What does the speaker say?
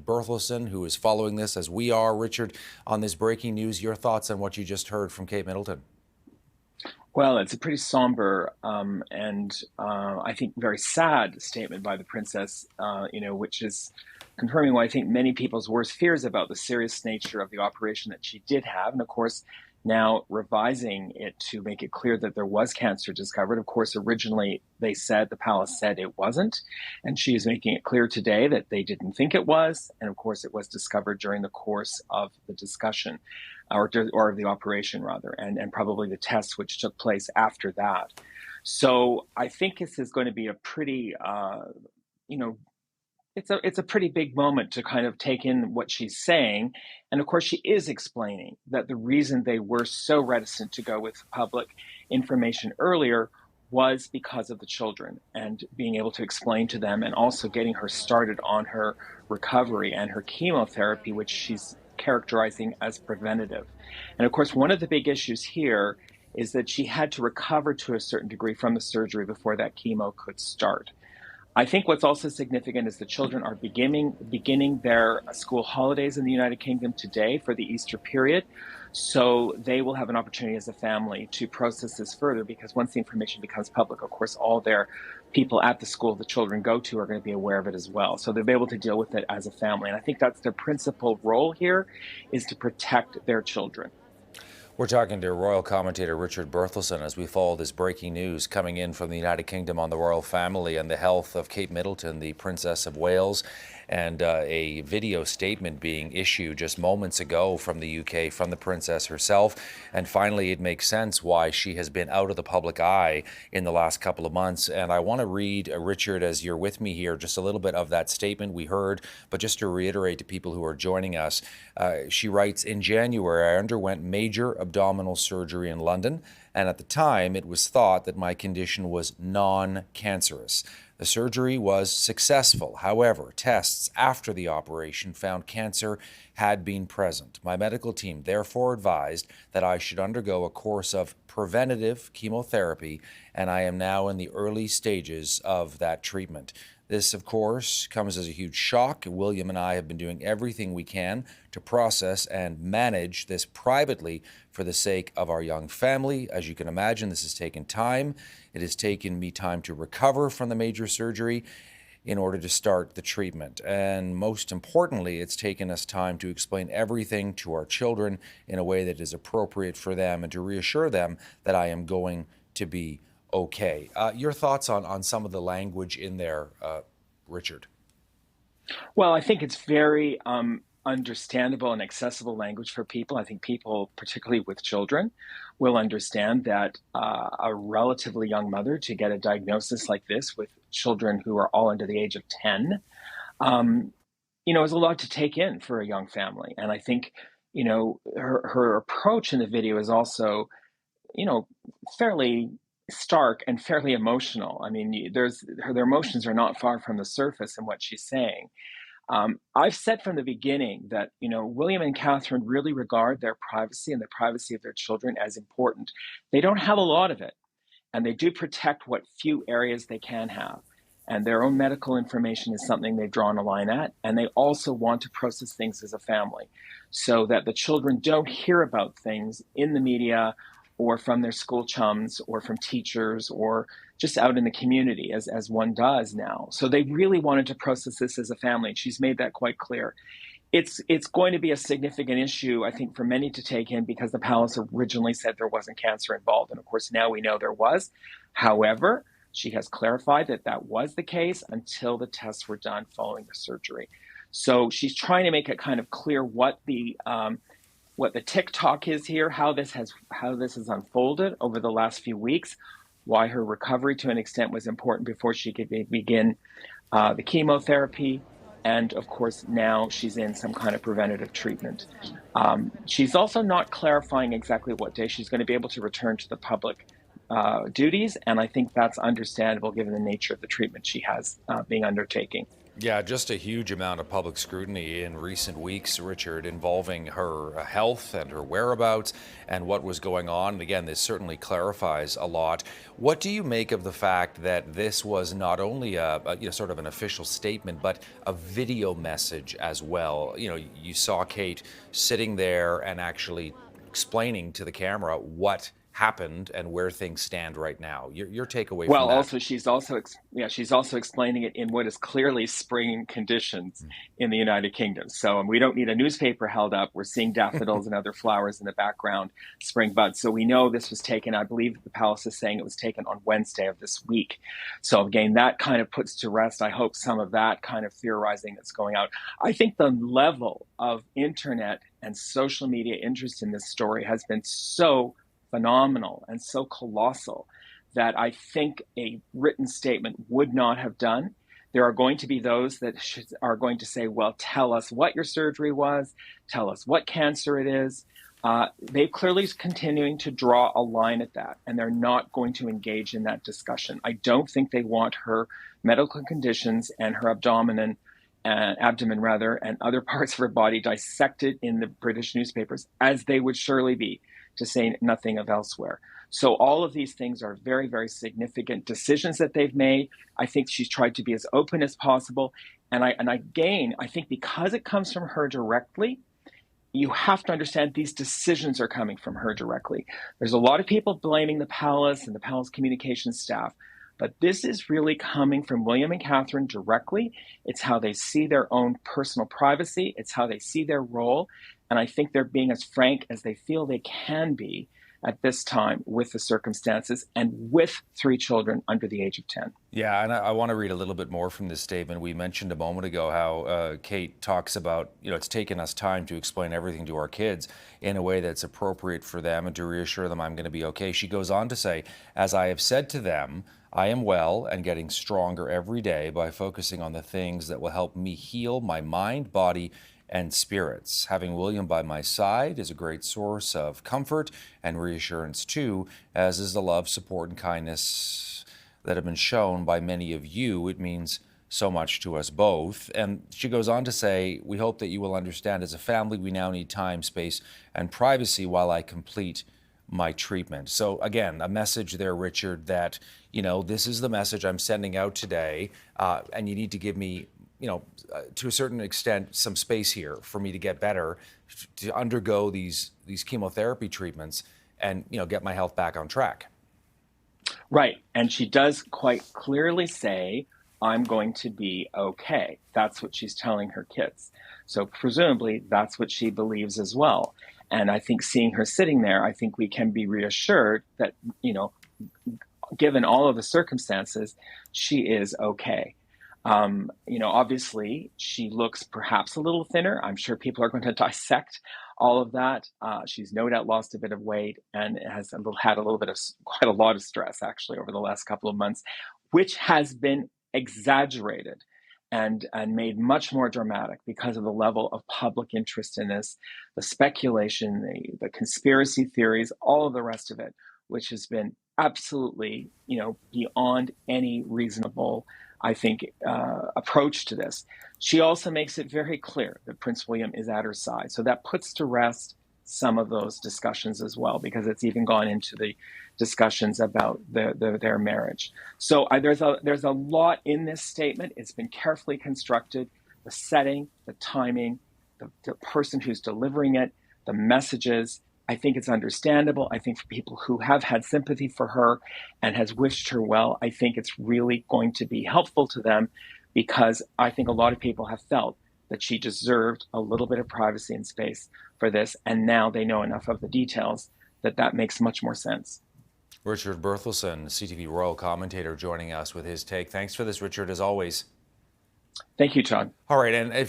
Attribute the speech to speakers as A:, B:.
A: Berthelsen, who is following this as we are. Richard, on this breaking news, your thoughts on what you just heard from Kate Middleton?
B: Well, it's a pretty somber and I think very sad statement by the princess, which is confirming what I think many people's worst fears about the serious nature of the operation that she did have. And of course, now revising it to make it clear that there was cancer discovered. Of course, originally the palace said it wasn't. And she is making it clear today that they didn't think it was. And of course, it was discovered during the course of the discussion or the operation rather, and probably the tests which took place after that. So I think this is going to be a pretty, you know, it's a pretty big moment to kind of take in what she's saying. And of course, she is explaining that the reason they were so reticent to go with public information earlier was because of the children and being able to explain to them, and also getting her started on her recovery and her chemotherapy, which she's characterizing as preventative. And of course, one of the big issues here is that she had to recover to a certain degree from the surgery before that chemo could start. I think what's also significant is the children are beginning their school holidays in the United Kingdom today for the Easter period. So they will have an opportunity as a family to process this further, because once the information becomes public, of course, all their people at the school the children go to are going to be aware of it as well. So they'll be able to deal with it as a family. And I think that's their principal role here, is to protect their children.
A: We're talking to royal commentator Richard Berthelsen as we follow this breaking news coming in from the United Kingdom on the royal family and the health of Kate Middleton, the Princess of Wales, and a video statement being issued just moments ago from the UK, from the princess herself. And finally, it makes sense why she has been out of the public eye in the last couple of months. And I want to read, Richard, as you're with me here, just a little bit of that statement we heard, but just to reiterate to people who are joining us, she writes, "In January, I underwent major abdominal surgery in London, and at the time, it was thought that my condition was non-cancerous. The surgery was successful. However, tests after the operation found cancer had been present. My medical team therefore advised that I should undergo a course of preventative chemotherapy, and I am now in the early stages of that treatment. This, of course, comes as a huge shock. William and I have been doing everything we can to process and manage this privately for the sake of our young family. As you can imagine, this has taken time. It has taken me time to recover from the major surgery in order to start the treatment. And most importantly, it's taken us time to explain everything to our children in a way that is appropriate for them and to reassure them that I am going to be okay." Your thoughts on some of the language in there, Richard?
B: Well, I think it's very understandable and accessible language for people. I think people, particularly with children, will understand that a relatively young mother to get a diagnosis like this with children who are all under the age of 10, is a lot to take in for a young family. And I think, her approach in the video is also, fairly stark and fairly emotional. I mean, their emotions are not far from the surface in what she's saying. I've said from the beginning that, William and Catherine really regard their privacy and the privacy of their children as important. They don't have a lot of it, and they do protect what few areas they can have. And their own medical information is something they've drawn a line at. And they also want to process things as a family so that the children don't hear about things in the media or from their school chums or from teachers or just out in the community as one does now. So they really wanted to process this as a family. She's made that quite clear. It's going to be a significant issue, I think, for many to take in, because the palace originally said there wasn't cancer involved. And of course, now we know there was. However, she has clarified that that was the case until the tests were done following the surgery. So she's trying to make it kind of clear what the TikTok is here, how this has unfolded over the last few weeks, why her recovery to an extent was important before she could begin the chemotherapy. And of course, now she's in some kind of preventative treatment. She's also not clarifying exactly what day she's going to be able to return to the public duties. And I think that's understandable given the nature of the treatment she has being undertaking.
A: Yeah, just a huge amount of public scrutiny in recent weeks, Richard, involving her health and her whereabouts and what was going on. And again, this certainly clarifies a lot. What do you make of the fact that this was not only sort of an official statement, but a video message as well? You know, you saw Kate sitting there and actually explaining to the camera what happened and where things stand right now. Your takeaway from
B: Well,
A: that?
B: also she's also explaining it in what is clearly spring conditions in the United Kingdom. So we don't need a newspaper held up. We're seeing daffodils and other flowers in the background, spring buds. So we know this was taken. I believe the palace is saying it was taken on Wednesday of this week. So again, that kind of puts to rest, I hope, some of that kind of theorizing that's going out. I think the level of internet and social media interest in this story has been so phenomenal and so colossal that I think a written statement would not have done. There are going to be those that are going to say, well, tell us what your surgery was, tell us what cancer it is. They clearly continuing to draw a line at that, and they're not going to engage in that discussion. I don't think they want her medical conditions and her abdomen rather, and other parts of her body dissected in the British newspapers, as they would surely be, to say nothing of elsewhere. So all of these things are very, very significant decisions that they've made. I think she's tried to be as open as possible. And I think because it comes from her directly, you have to understand these decisions are coming from her directly. There's a lot of people blaming the palace and the palace communications staff, but this is really coming from William and Catherine directly. It's how they see their own personal privacy. It's how they see their role. And I think they're being as frank as they feel they can be at this time with the circumstances and with 3 children under the age of 10.
A: Yeah, and I want to read a little bit more from this statement. We mentioned a moment ago how Kate talks about, it's taken us time to explain everything to our kids in a way that's appropriate for them and to reassure them I'm going to be okay. She goes on to say, as I have said to them, I am well and getting stronger every day by focusing on the things that will help me heal my mind, body, and spirits. Having William by my side is a great source of comfort and reassurance too, as is the love, support, and kindness that have been shown by many of you. It means so much to us both. And she goes on to say, we hope that you will understand as a family, we now need time, space, and privacy while I complete my treatment. So again, a message there, Richard, that, this is the message I'm sending out today, and you need to give me to a certain extent, some space here for me to get better, to undergo these chemotherapy treatments and, get my health back on track.
B: Right. And she does quite clearly say, I'm going to be okay. That's what she's telling her kids. So presumably that's what she believes as well. And I think seeing her sitting there, I think we can be reassured that, given all of the circumstances, she is okay. Obviously she looks perhaps a little thinner. I'm sure people are going to dissect all of that. She's no doubt lost a bit of weight and has had a little bit of quite a lot of stress actually over the last couple of months, which has been exaggerated and made much more dramatic because of the level of public interest in this, the speculation, the conspiracy theories, all of the rest of it, which has been absolutely, beyond any reasonable, I think, approach to this. She also makes it very clear that Prince William is at her side. So that puts to rest some of those discussions as well, because it's even gone into the discussions about their marriage. So there's a lot in this statement. It's been carefully constructed. The setting, the timing, the person who's delivering it, the messages. I think it's understandable. I think for people who have had sympathy for her and has wished her well, I think it's really going to be helpful to them, because I think a lot of people have felt that she deserved a little bit of privacy and space for this. And now they know enough of the details that makes much more sense.
A: Richard Berthelsen, CTV Royal Commentator, joining us with his take. Thanks for this, Richard, as always.
B: Thank you, Todd.
A: All right, and if